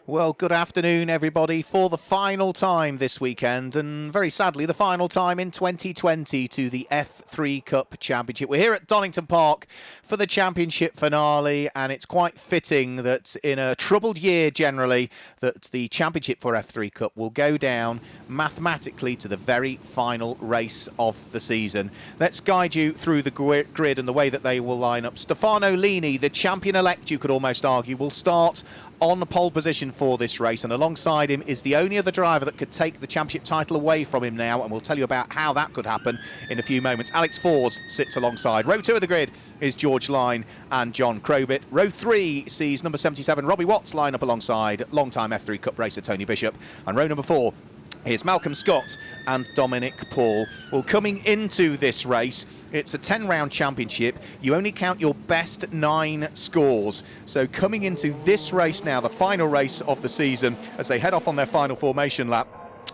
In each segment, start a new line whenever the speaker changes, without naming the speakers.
Well, good afternoon, everybody, for the final time this weekend, and very sadly, the final time in 2020 to the F3 Cup Championship. We're here at Donington Park for the championship finale, and it's quite fitting that in a troubled year generally, that the championship for F3 Cup will go down mathematically to the very final race of the season. Let's guide you through the grid and the way that they will line up. Stefano Lini, the champion-elect, you could almost argue, will start on the pole position for this race, and alongside him is the only other driver that could take the championship title away from him now, and we'll tell you about how that could happen in a few moments. Alex Forbes sits alongside. Row 2 of the grid is George Line and John Crowbit. Row 3 sees number 77 Robbie Watts line up alongside long-time F3 Cup racer Tony Bishop, and row number 4 here's Malcolm Scott and Dominic Paul. Well, coming into this race, it's a 10-round championship. You only count your best 9 scores. So coming into this race now, the final race of the season, as they head off on their final formation lap,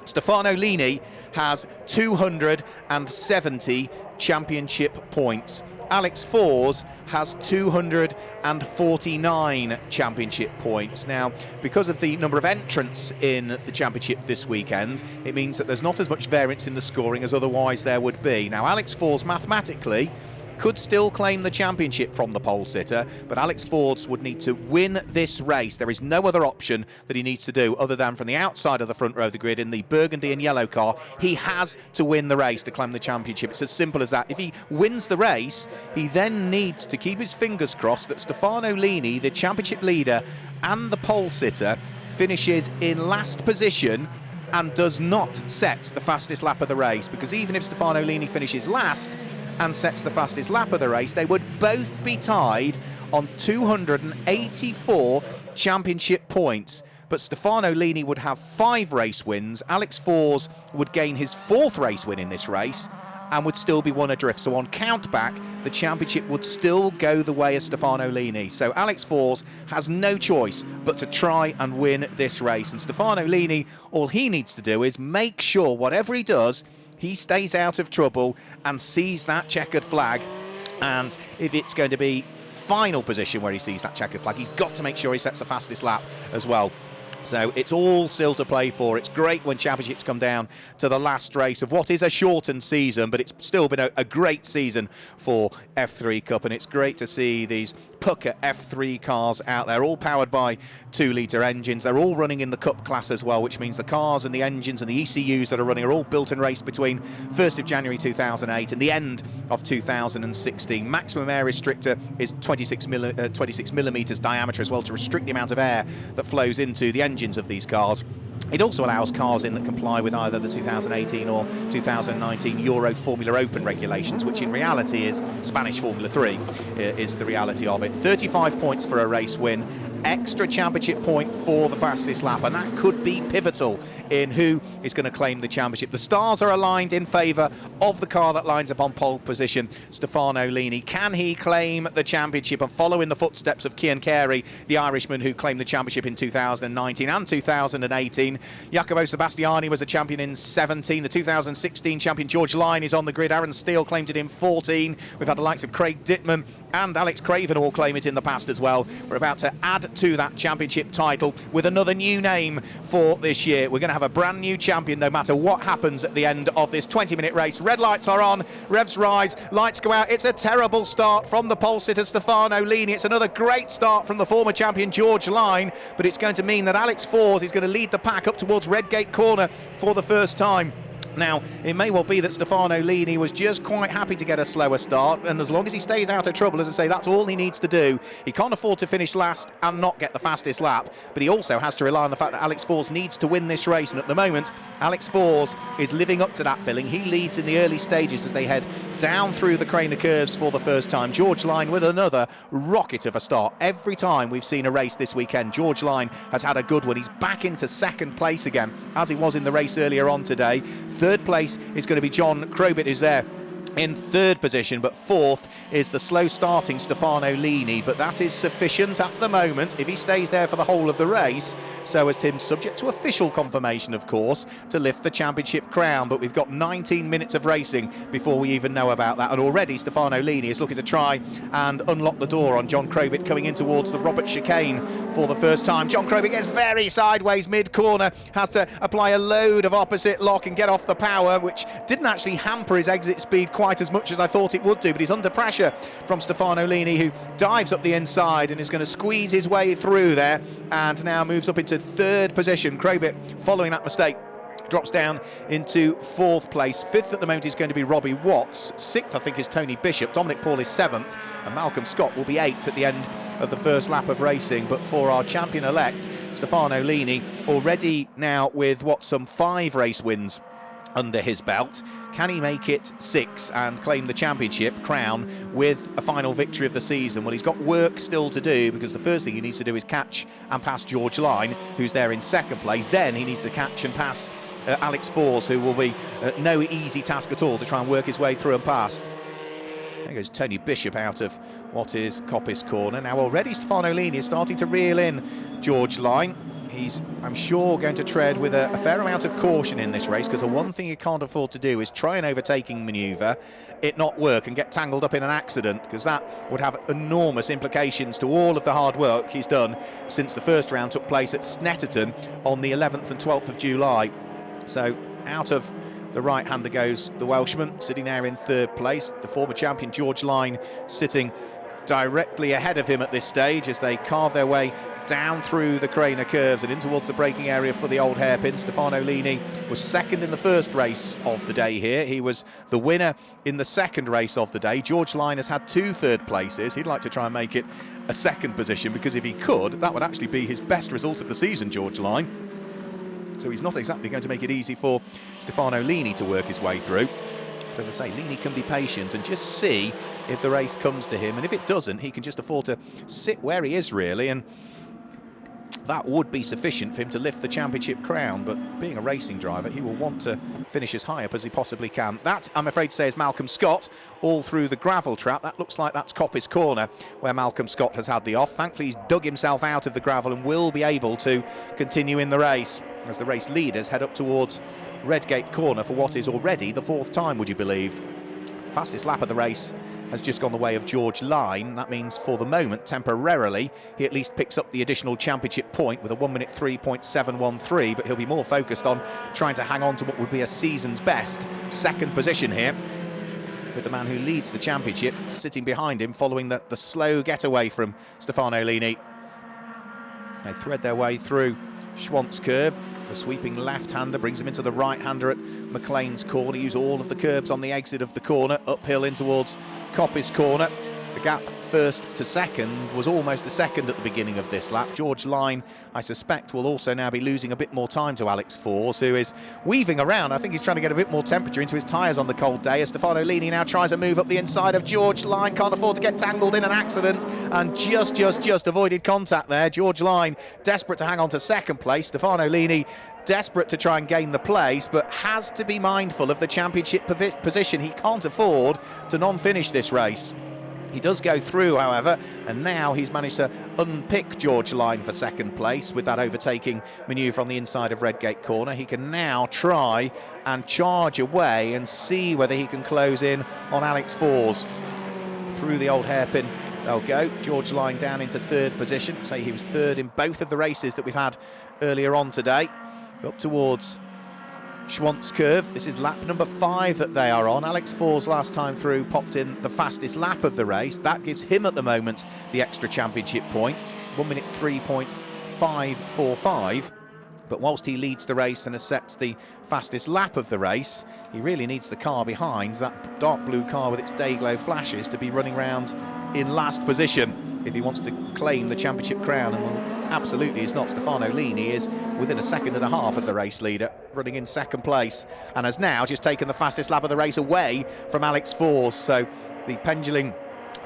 Stefano Lini has 270 championship points. Alex Forbes has 249 championship points. Now, because of the number of entrants in the championship this weekend, it means that there's not as much variance in the scoring as otherwise there would be. Now, Alex Forbes mathematically could still claim the championship from the pole sitter, but Alex Forbes would need to win this race. There is no other option that he needs to do other than from the outside of the front row of the grid in the burgundy and yellow car. He has to win the race to claim the championship. It's as simple as that. If he wins the race, he then needs to keep his fingers crossed that Stefano Lini, the championship leader and the pole sitter, finishes in last position and does not set the fastest lap of the race, because even if Stefano Lini finishes last and sets the fastest lap of the race, they would both be tied on 284 championship points. But Stefano Lini would have 5 race wins. Alex Forbes would gain his 4th race win in this race and would still be one adrift. So on count back, the championship would still go the way of Stefano Lini. So Alex Forbes has no choice but to try and win this race. And Stefano Lini, all he needs to do is make sure whatever he does, he stays out of trouble and sees that checkered flag. And if it's going to be final position where he sees that checkered flag, he's got to make sure he sets the fastest lap as well. So it's all still to play for. It's great when championships come down to the last race of what is a shortened season, but it's still been a great season for F3 Cup, and it's great to see these Pucker F3 cars out there, all powered by 2-litre engines. They're all running in the Cup class as well, which means the cars and the engines and the ECUs that are running are all built and raced between 1st of January 2008 and the end of 2016. Maximum air restrictor is 26 millimetres diameter as well, to restrict the amount of air that flows into the engines of these cars. It also allows cars in that comply with either the 2018 or 2019 Euro Formula Open regulations, which in reality is Spanish Formula 3, is the reality of it. 35 points for a race win, extra championship point for the fastest lap, and that could be pivotal in who is going to claim the championship. The stars are aligned in favour of the car that lines up on pole position, Stefano Lini. Can he claim the championship and follow in the footsteps of Cian Carey, the Irishman who claimed the championship in 2019 and 2018? Jacopo Sebastiani was a champion in 17. The 2016 champion George Line is on the grid. Aaron Steele claimed it in 14. We've had the likes of Craig Dittman and Alex Craven all claim it in the past as well. We're about to add to that championship title with another new name for this year. We're going to have a brand new champion no matter what happens at the end of this 20-minute race. Red lights are on, revs rise, lights go out. It's a terrible start from the pole sitter Stefano Lini. It's another great start from the former champion George Line, but it's going to mean that Alex Forbes is going to lead the pack up towards Redgate Corner for the first time. Now, it may well be that Stefano Lini was just quite happy to get a slower start, and as long as he stays out of trouble, as I say, that's all he needs to do. He can't afford to finish last and not get the fastest lap, but he also has to rely on the fact that Alex Forbes needs to win this race, and at the moment, Alex Forbes is living up to that billing. He leads in the early stages as they head down through the Craner curves for the first time. George Line with another rocket of a start. Every time we've seen a race this weekend, George Line has had a good one. He's back into second place again, as he was in the race earlier on today. Third place is going to be John Crowbit, who's there in third position, but fourth is the slow starting Stefano Lini, but that is sufficient at the moment if he stays there for the whole of the race, so as him, subject to official confirmation of course, to lift the championship crown. But we've got 19 minutes of racing before we even know about that, and already Stefano Lini is looking to try and unlock the door on Jon Krobit coming in towards the Robert chicane for the first time. Jon Krobit gets very sideways mid-corner, has to apply a load of opposite lock and get off the power, which didn't actually hamper his exit speed quite as much as I thought it would do, but he's under pressure from Stefano Lini, who dives up the inside and is going to squeeze his way through there, and now moves up into third position. Krobit, following that mistake, drops down into fourth place. Fifth at the moment is going to be Robbie Watts. Sixth, I think, is Tony Bishop. Dominic Paul is seventh, and Malcolm Scott will be eighth at the end of the first lap of racing. But for our champion-elect, Stefano Lini, already now with some 5 race wins under his belt, can he make it 6 and claim the championship crown with a final victory of the season? Well, he's got work still to do, because the first thing he needs to do is catch and pass George Line, who's there in second place. Then he needs to catch and pass Alex Fours, who will be no easy task at all to try and work his way through and past. There goes Tony Bishop out of what is Coppice Corner. Now already Stefano Lini is starting to reel in George Line. He's, I'm sure, going to tread with a fair amount of caution in this race, because the one thing he can't afford to do is try an overtaking manoeuvre, it not work, and get tangled up in an accident, because that would have enormous implications to all of the hard work he's done since the first round took place at Snetterton on the 11th and 12th of July. So out of the right-hander goes the Welshman, sitting there in third place. The former champion George Line sitting directly ahead of him at this stage as they carve their way down through the Craner curves and in towards the braking area for the old hairpin. Stefano Lini was second in the first race of the day here. He was the winner in the second race of the day. George Line has had 2 third places. He'd like to try and make it a second position, because if he could, that would actually be his best result of the season, George Line. So he's not exactly going to make it easy for Stefano Lini to work his way through. But as I say, Lini can be patient and just see if the race comes to him, and if it doesn't, he can just afford to sit where he is really, and that would be sufficient for him to lift the championship crown. But being a racing driver, he will want to finish as high up as he possibly can. That, I'm afraid to say, is Malcolm Scott all through the gravel trap. That looks like that's Coppice Corner where Malcolm Scott has had the off. Thankfully he's dug himself out of the gravel and will be able to continue in the race as the race leaders head up towards Redgate Corner for what is already the 4th time, would you believe. Fastest lap of the race has just gone the way of George Line. That means for the moment, temporarily, he at least picks up the additional championship point with a 1 minute 3.713, but he'll be more focused on trying to hang on to what would be a season's best second position here, with the man who leads the championship sitting behind him following the slow getaway from Stefano Lini. They thread their way through Schwantz curve. The sweeping left-hander brings him into the right-hander at McLean's Corner. Use all of the curbs on the exit of the corner, uphill in towards Coppice Corner. The gap first to second was almost a second at the beginning of this lap. George Line, I suspect, will also now be losing a bit more time to Alex Fours, who is weaving around. I think he's trying to get a bit more temperature into his tyres on the cold day, as Stefano Lini now tries to move up the inside of George Line. Can't afford to get tangled in an accident, and just avoided contact there. George Line desperate to hang on to second place. Stefano Lini desperate to try and gain the place, but has to be mindful of the championship position. He can't afford to non-finish this race. He does go through, however, and now he's managed to unpick George Line for second place with that overtaking manoeuvre on the inside of Redgate Corner. He can now try and charge away and see whether he can close in on Alex Fours. Through the old hairpin they'll go. George Line down into third position. Say he was third in both of the races that we've had earlier on today. Up towards Schwantz curve. This is lap number 5 that they are on. Alex Fours last time through popped in the fastest lap of the race. That gives him at the moment the extra championship point, 1 minute 3.545. But whilst he leads the race and sets the fastest lap of the race, he really needs the car behind, that dark blue car with its day glow flashes, to be running round in last position if he wants to claim the championship crown. And well, absolutely is not. Stefano Lini is within a second and a half of the race leader, running in second place, and has now just taken the fastest lap of the race away from Alex Fours. So the pendulum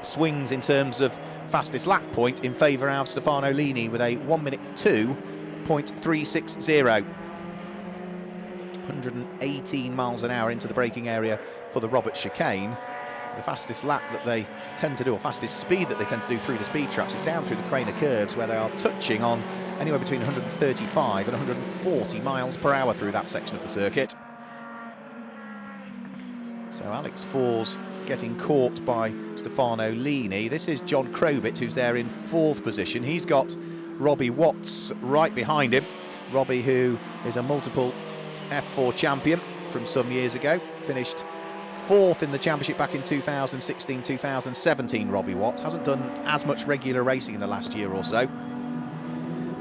swings in terms of fastest lap point in favour of Stefano Lini with a 1 minute 2.360. 118 miles an hour into the braking area for the Robert chicane. The fastest lap that they tend to do, or fastest speed that they tend to do through the speed traps, is down through the Craner curves, where they are touching on anywhere between 135 and 140 miles per hour through that section of the circuit. So Alex Fours getting caught by Stefano Lini. This is John Crobit, who's there in 4th position. He's got Robbie Watts right behind him. Robbie, who is a multiple F4 champion from some years ago, finished 4th in the championship back in 2016-2017. Robbie Watts hasn't done as much regular racing in the last year or so,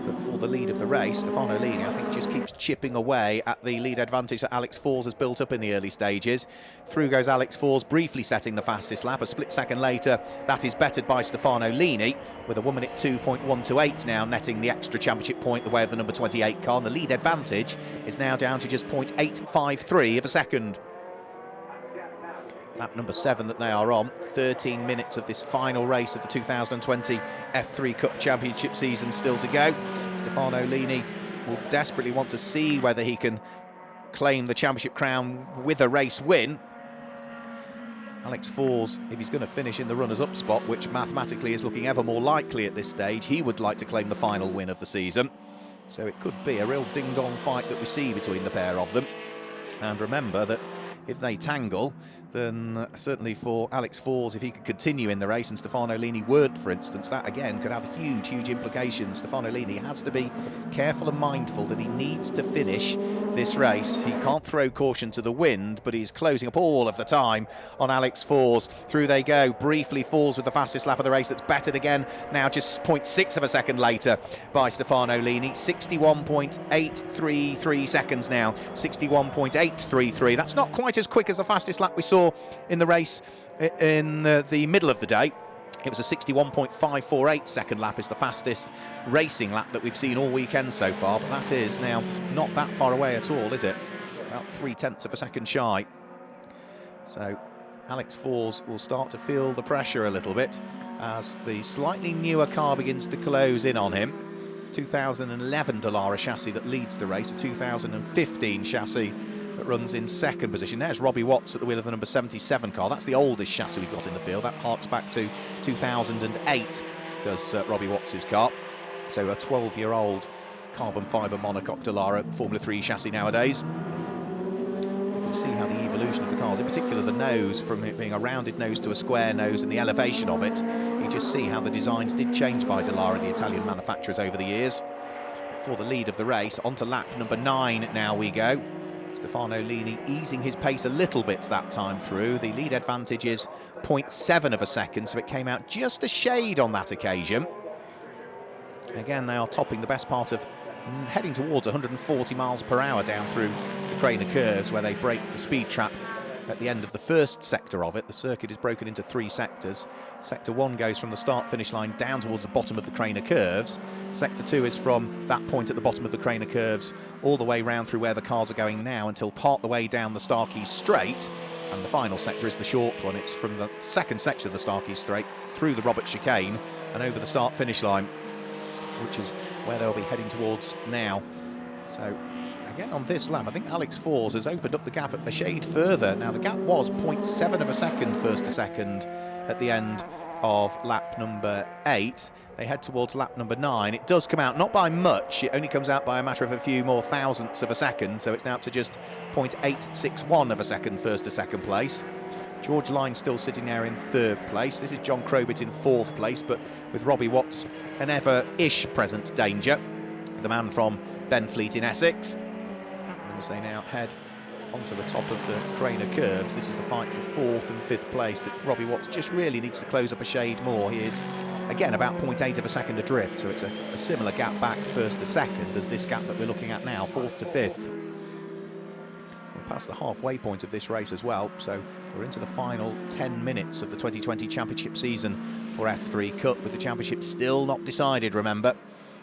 but for the lead of the race, Stefano Lini, I think, just keeps chipping away at the lead advantage that Alex Fours has built up in the early stages. Through goes Alex Fours, briefly setting the fastest lap. A split second later, that is bettered by Stefano Lini, with a 1 minute 2.128 now, netting the extra championship point the way of the number 28 car. And the lead advantage is now down to just 0.853 of a second. Lap number 7 that they are on, 13 minutes of this final race of the 2020 F3 Cup Championship season still to go. Stefano Lini will desperately want to see whether he can claim the championship crown with a race win. Alex Fours, if he's going to finish in the runners-up spot, which mathematically is looking ever more likely at this stage, he would like to claim the final win of the season. So it could be a real ding-dong fight that we see between the pair of them. And remember that if they tangle, then certainly for Alex Fours, if he could continue in the race and Stefano Lini weren't, for instance, that again could have huge, huge implications. Stefano Lini has to be careful and mindful that he needs to finish this race. He can't throw caution to the wind, but he's closing up all of the time on Alex Fours. Through they go. Briefly falls with the fastest lap of the race. That's bettered again, now just 0.6 of a second later by Stefano Lini. 61.833 seconds now. 61.833. That's not quite as quick as the fastest lap we saw in the race in the middle of the day. It was a 61.548 second lap, is the fastest racing lap that we've seen all weekend so far, but that is now not that far away at all, is it? About 0.3 of a second shy. So Alex Fours will start to feel the pressure a little bit as the slightly newer car begins to close in on him. It's 2011 Dallara chassis that leads the race, a 2015 chassis that runs in 2nd position. There's Robbie Watts at the wheel of the number 77 car. That's the oldest chassis we've got in the field. That harks back to 2008, does Robbie Watts' car. So a 12-year-old carbon fibre monocoque Dallara Formula 3 chassis nowadays. You can see how the evolution of the cars, in particular the nose, from it being a rounded nose to a square nose and the elevation of it, you just see how the designs did change by Dallara, the Italian manufacturers, over the years. For the lead of the race, onto lap number 9 now we go. Stefano Lini easing his pace a little bit that time through. The lead advantage is 0.7 of a second, so it came out just a shade on that occasion. Again, they are topping the best part of heading towards 140 miles per hour down through the Craner curves, where they break the speed trap at the end of the first sector of it. The circuit is broken into 3 sectors. Sector 1 goes from the start-finish line down towards the bottom of the Craner curves. Sector 2 is from that point at the bottom of the Craner curves all the way round through where the cars are going now until part the way down the Starkey Straight. And the final sector is the short one. It's from the 2nd section of the Starkey Straight through the Robert chicane and over the start-finish line, which is where they'll be heading towards now. So again, on this lap, I think Alex Fours has opened up the gap a shade further. Now, the gap was 0.7 of a second first to second at the end of lap number 8. They head towards lap number 9. It does come out, not by much, it only comes out by a matter of a few more thousandths of a second, so it's now up to just 0.861 of a second first to second place. George Lyne still sitting there in 3rd place. This is John Crobit in 4th place, but with Robbie Watts an ever-ish present danger. The man from Benfleet in Essex. And as they now head onto the top of the Craner curves, this is the fight for 4th and 5th place that Robbie Watts just really needs to close up a shade more. He is, again, about 0.8 of a second adrift, so it's a similar gap back first to second as this gap that we're looking at now, 4th to 5th. We're past the halfway point of this race as well, so we're into the final 10 minutes of the 2020 Championship season for F3 Cup, with the championship still not decided, remember.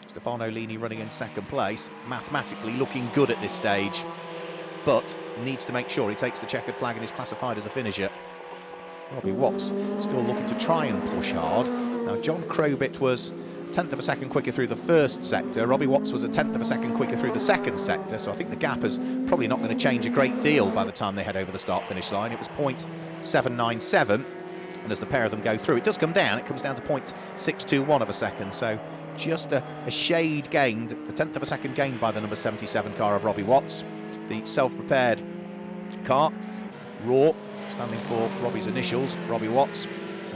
Stefano Lini running in 2nd place, mathematically looking good at this stage, but needs to make sure he takes the checkered flag and is classified as a finisher. Robbie Watts still looking to try and push hard. Now, John Crobit was tenth of a second quicker through the first sector. Robbie Watts was a tenth of a second quicker through the second sector, so I think the gap is probably not going to change a great deal by the time they head over the start-finish line. It was 0.797, and as the pair of them go through, it does come down. It comes down to 0.621 of a second, so just a shade gained, a tenth of a second gained by the number 77 car of Robbie Watts. The self-prepared car, Raw, standing for Robbie's initials, Robbie Watts,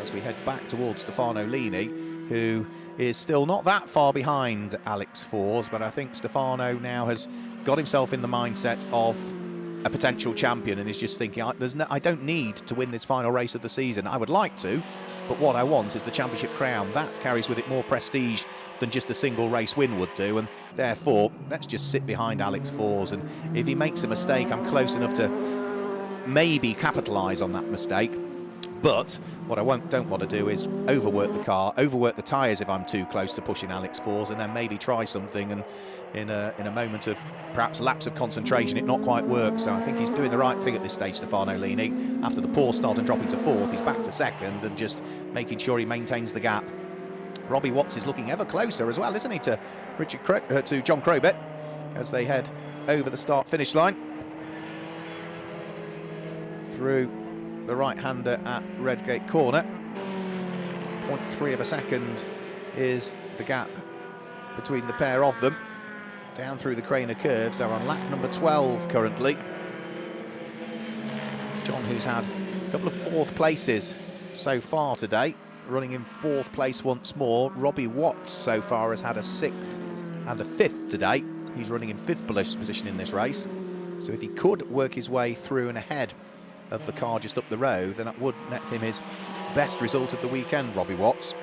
as we head back towards Stefano Lini, who is still not that far behind Alex Fours, but I think Stefano now has got himself in the mindset of a potential champion and is just thinking, I don't need to win this final race of the season. I would like to, but what I want is the championship crown. That carries with it more prestige than just a single race win would do, and therefore let's just sit behind Alex Fours, and if he makes a mistake, I'm close enough to maybe capitalise on that mistake. But what I don't want to do is overwork the car, overwork the tyres if I'm too close to pushing Alex Fours, and then maybe try something and in a moment of perhaps lapse of concentration it not quite works. So I think he's doing the right thing at this stage, Stefano Lini. After the poor start and dropping to fourth, he's back to second and just making sure he maintains the gap. Robbie Watts is looking ever closer as well, isn't he, to John Crowbett as they head over the start-finish line. Through the right-hander at Redgate Corner. 0.3 of a second is the gap between the pair of them. Down through the Craner curves, they're on lap number 12 currently. John, who's had a couple of fourth places so far today, running in fourth place once more. Robbie Watts so far has had a sixth and a fifth today. He's running in fifth position in this race. So if he could work his way through and ahead of the car just up the road, then that would net him his best result of the weekend, Robbie Watts,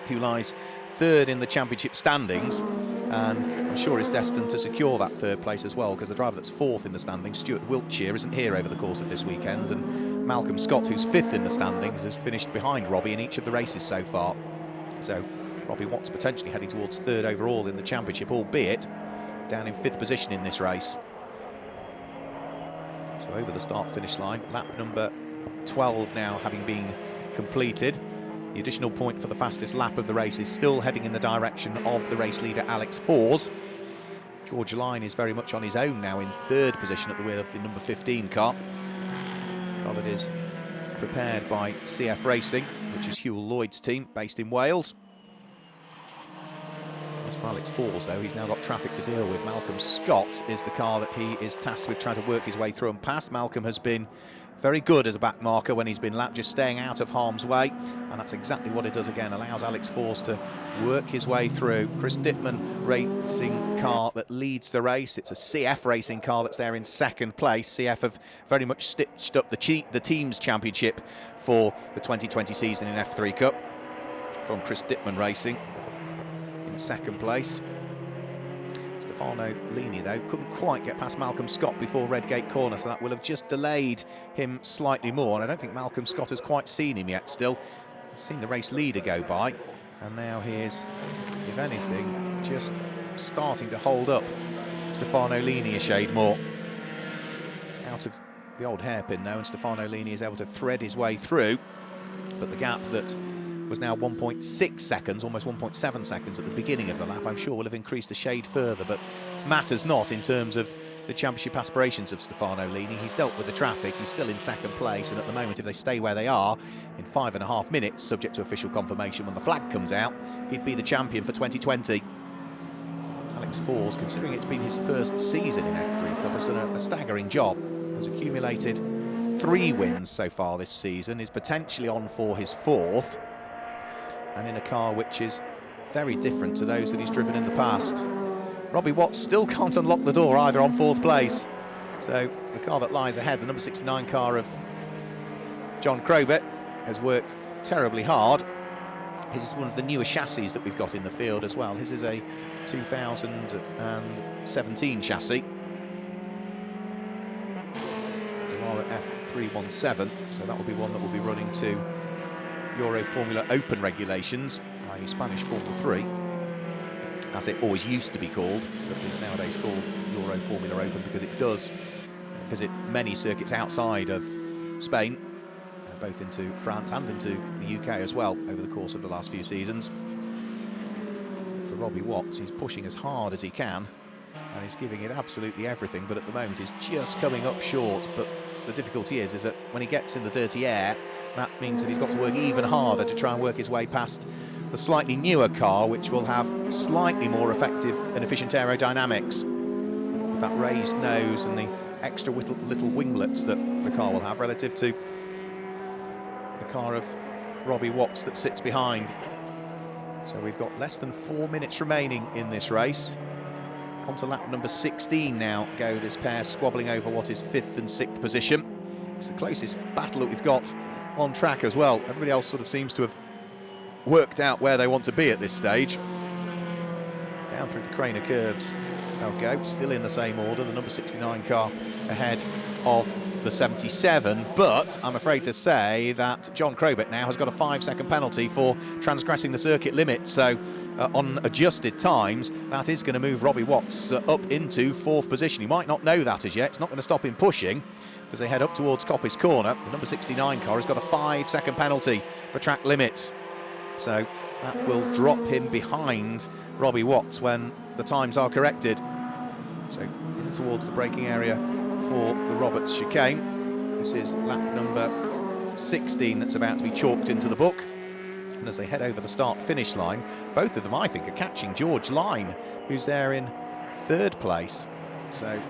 who lies third in the championship standings, and I'm sure is destined to secure that third place as well, because the driver that's fourth in the standings, Stuart Wiltshire, isn't here over the course of this weekend, and Malcolm Scott, who's fifth in the standings, has finished behind Robbie in each of the races so far. So Robbie Watts potentially heading towards third overall in the championship, albeit down in fifth position in this race. So over the start-finish line, lap number 12 now having been completed. The additional point for the fastest lap of the race is still heading in the direction of the race leader, Alex Fours. George Line is very much on his own now in third position at the wheel of the number 15 car. Car that is prepared by CF Racing, which is Hewell Lloyd's team, based in Wales. As for Alex Fours, though, he's now got traffic to deal with. Malcolm Scott is the car that he is tasked with trying to work his way through and past. Malcolm has been very good as a back marker when he's been lapped, just staying out of harm's way, and that's exactly what it does again, allows Alex Fours to work his way through. Chris Dittman racing car that leads the race. It's a CF Racing car that's there in second place. CF have very much stitched up the team's championship for the 2020 season in F3 Cup from Chris Dittman Racing. In second place, Stefano Lini, though, couldn't quite get past Malcolm Scott before Redgate Corner, so that will have just delayed him slightly more. And I don't think Malcolm Scott has quite seen him yet still. He's seen the race leader go by, and now he is, if anything, just starting to hold up Stefano Lini a shade more. Out of the old hairpin now, and Stefano Lini is able to thread his way through, but the gap that was now 1.6 seconds, almost 1.7 seconds at the beginning of the lap, I'm sure will have increased a shade further, but matters not in terms of the championship aspirations of Stefano Lini. He's dealt with the traffic, he's still in second place, and at the moment, if they stay where they are, in 5.5 minutes, subject to official confirmation when the flag comes out, he'd be the champion for 2020. Alex Fours, considering it's been his first season in F3 Cup, has done a staggering job. Has accumulated 3 wins so far this season, is potentially on for his 4th, and in a car which is very different to those that he's driven in the past. Robbie Watts still can't unlock the door either on 4th place. So the car that lies ahead, the number 69 car of John Crowbett, has worked terribly hard. His is one of the newer chassis that we've got in the field as well. His is a 2017 chassis. Delara F317, so that will be one that will be running to Euro Formula Open regulations, i.e. Spanish Formula 3, as it always used to be called, but is nowadays called Euro Formula Open because it does visit many circuits outside of Spain, both into France and into the UK as well over the course of the last few seasons. for Robbie Watts. He's pushing as hard as he can, and he's giving it absolutely everything, but at the moment he's just coming up short. But the difficulty is that when he gets in the dirty air, that means that he's got to work even harder to try and work his way past the slightly newer car, which will have slightly more effective and efficient aerodynamics, with that raised nose and the extra little winglets that the car will have relative to the car of Robbie Watts that sits behind. So we've got less than 4 minutes remaining in this race. Onto lap number 16 now go this pair, squabbling over what is 5th and 6th position. It's the closest battle that we've got on track as well. Everybody else sort of seems to have worked out where they want to be at this stage. Down through the crane of curves they'll go, still in the same order, the number 69 car ahead of the 77, but I'm afraid to say that John Crobett now has got a 5-second penalty for transgressing the circuit limit. So on adjusted times, that is going to move Robbie Watts up into 4th position. He might not know that as yet. It's not going to stop him pushing as they head up towards Coppice Corner. The number 69 car has got a 5-second penalty for track limits. So that will drop him behind Robbie Watts when the times are corrected. So in towards the braking area for the Roberts chicane. This is lap number 16 that's about to be chalked into the book. And as they head over the start-finish line, both of them, I think, are catching George Line, who's there in 3rd place. So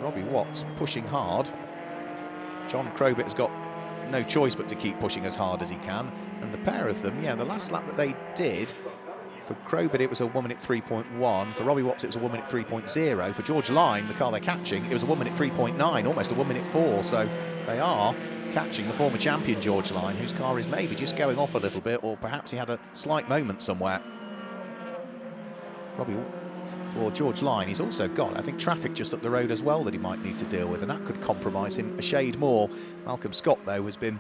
Robbie Watts pushing hard. John Crobett has got no choice but to keep pushing as hard as he can. And the pair of them, yeah, the last lap that they did, for Crobett it was a 1 minute 3.1, for Robbie Watts it was a 1 minute 3.0, for George Line, the car they're catching, it was a 1 minute 3.9, almost a 1 minute 4, so they are catching the former champion George Line, whose car is maybe just going off a little bit, or perhaps he had a slight moment somewhere. For George Line, he's also got, I think, traffic just up the road as well that he might need to deal with, and that could compromise him a shade more. Malcolm Scott, though, has been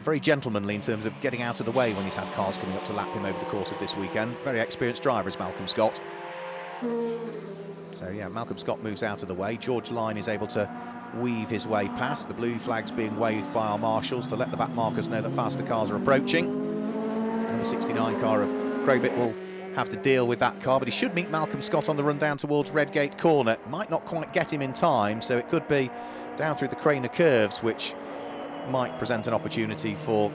very gentlemanly in terms of getting out of the way when he's had cars coming up to lap him over the course of this weekend. Very experienced driver is Malcolm Scott. So yeah, Malcolm Scott moves out of the way. George Line is able to weave his way past. The blue flag's being waved by our marshals to let the back markers know that faster cars are approaching. And the 69 car of Crobett will have to deal with that car, but he should meet Malcolm Scott on the run down towards Redgate Corner. Might not quite get him in time, so it could be down through the crane of curves, which might present an opportunity for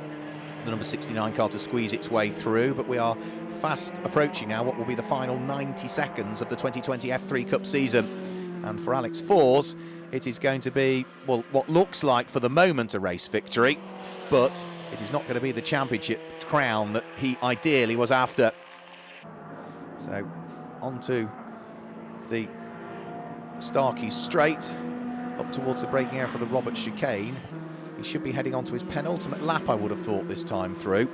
the number 69 car to squeeze its way through, but we are fast approaching now what will be the final 90 seconds of the 2020 F3 Cup season. And for Alex Fours, it is going to be, well, what looks like for the moment a race victory, but it is not going to be the championship crown that he ideally was after. So onto the Starkey Straight, up towards the braking area for the Roberts chicane. He should be heading on to his penultimate lap, I would have thought, this time through.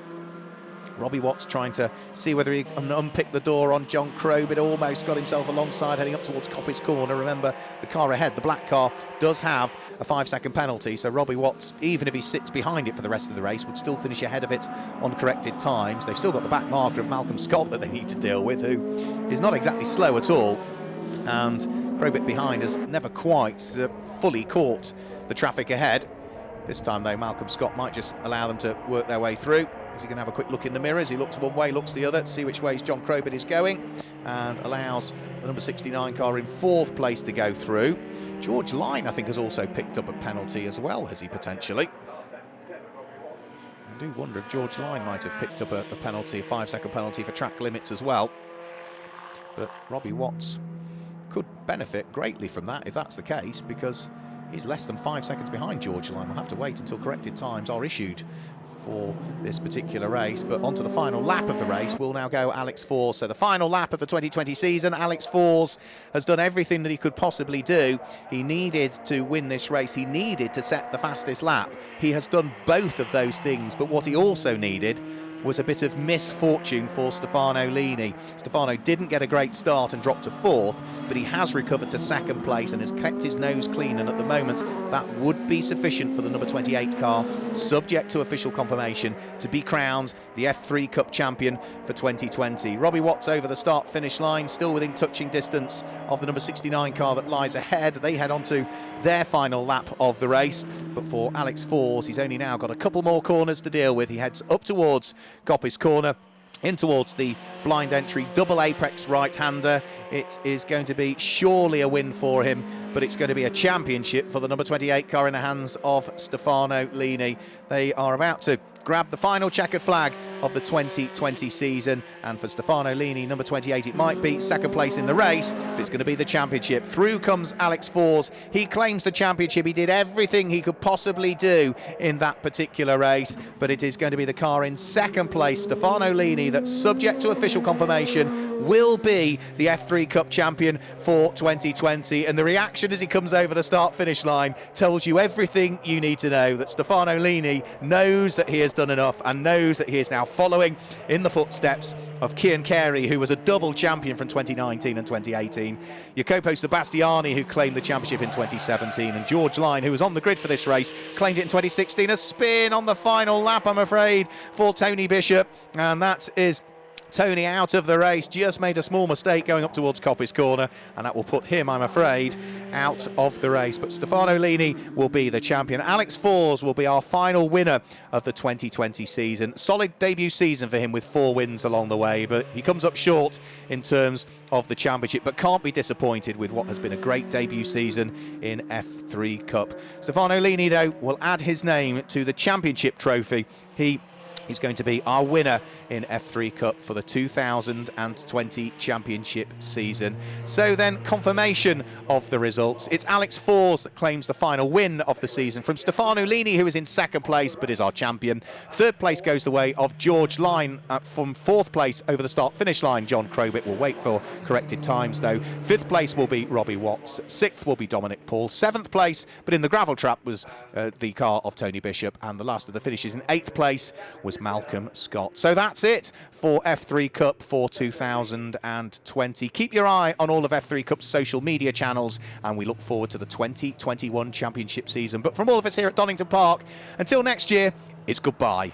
Robbie Watts trying to see whether he can unpick the door on John Crobett. Almost got himself alongside, heading up towards Coppice Corner. Remember, the car ahead, the black car, does have a 5-second penalty, so Robbie Watts, even if he sits behind it for the rest of the race, would still finish ahead of it on corrected times. They've still got the back marker of Malcolm Scott that they need to deal with, who is not exactly slow at all. And Crobett behind has never quite fully caught the traffic ahead. This time, though, Malcolm Scott might just allow them to work their way through. Is he going to have a quick look in the mirrors? He looks one way, looks the other, to see which way John Crobett is going, and allows the number 69 car in 4th place to go through. George Line, I think, has also picked up a penalty as well, has he potentially? I do wonder if George Line might have picked up a penalty, a 5-second penalty for track limits as well. But Robbie Watts could benefit greatly from that, if that's the case, because he's less than 5 seconds behind George Line. We'll have to wait until corrected times are issued for this particular race. But onto the final lap of the race will now go Alex Fours. So the final lap of the 2020 season, Alex Fours has done everything that he could possibly do. He needed to win this race. He needed to set the fastest lap. He has done both of those things, but what he also needed was a bit of misfortune for Stefano Lini. Stefano didn't get a great start and dropped to 4th, but he has recovered to 2nd place and has kept his nose clean, and at the moment that would be sufficient for the number 28 car, subject to official confirmation, to be crowned the F3 Cup champion for 2020. Robbie Watts over the start-finish line, still within touching distance of the number 69 car that lies ahead. They head on to their final lap of the race, but for Alex Fours, he's only now got a couple more corners to deal with. He heads up towards Coppice Corner in towards the blind entry double apex right-hander. It is going to be surely a win for him, but it's going to be a championship for the number 28 car in the hands of Stefano Lini. They are about to grab the final checkered flag of the 2020 season, and for Stefano Lini, number 28, it might be second place in the race, but it's going to be the championship. Through comes Alex Fors. He claims the championship. He did everything he could possibly do in that particular race, but it is going to be the car in second place, Stefano Lini, that, subject to official confirmation, will be the F3 Cup champion for 2020. And the reaction as he comes over the start-finish line tells you everything you need to know, that Stefano Lini knows that he has done enough and knows that he is now following in the footsteps of Cian Carey, who was a double champion from 2019 and 2018, Jacopo Sebastiani, who claimed the championship in 2017, and George Lyne, who was on the grid for this race, claimed it in 2016. A spin on the final lap, I'm afraid, for Tony Bishop, and that is Tony out of the race. Just made a small mistake going up towards Coppice Corner, and that will put him, I'm afraid, out of the race. But Stefano Lini will be the champion. Alex Fors will be our final winner of the 2020 season. Solid debut season for him with 4 wins along the way, but he comes up short in terms of the championship, but can't be disappointed with what has been a great debut season in F3 Cup. Stefano Lini, though, will add his name to the championship trophy. He's going to be our winner in F3 Cup for the 2020 championship season. So then, confirmation of the results. It's Alex Fors that claims the final win of the season from Stefano Lini, who is in second place but is our champion. Third place goes the way of George Lyne. From fourth place over the start-finish line, John Crowbit will wait for corrected times, though. Fifth place will be Robbie Watts. Sixth will be Dominic Paul. Seventh place, but in the gravel trap, was the car of Tony Bishop. And the last of the finishes in eighth place was Malcolm Scott. So that's it for F3 Cup for 2020. Keep your eye on all of F3 Cup's social media channels, and we look forward to the 2021 championship season. But from all of us here at Donington Park, until next year, it's goodbye.